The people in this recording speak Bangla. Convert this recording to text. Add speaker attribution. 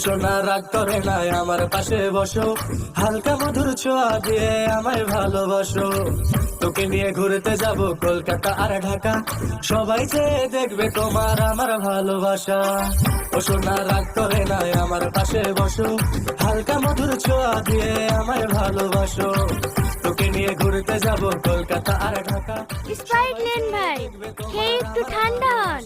Speaker 1: সোনা রাগ করে নাই আমার পাশে বসো, হালকা মধুর ছোঁয়া দিয়ে আমায় ভালোবাসো। তোকে নিয়ে ঘুরতে যাব কলকাতা আর ঢাকা, সবাই যে দেখবে তোমার আমার ভালোবাসা। ও সোনা রাগ করে নাই আমার পাশে বসো, হালকা মধুর ছোঁয়া দিয়ে আমায় ভালোবাসো। তোকে নিয়ে ঘুরতে যাব কলকাতা আর ঢাকা।
Speaker 2: স্প্রাইট নেন ভাই, খেয়ে একটু ঠান্ডা হন।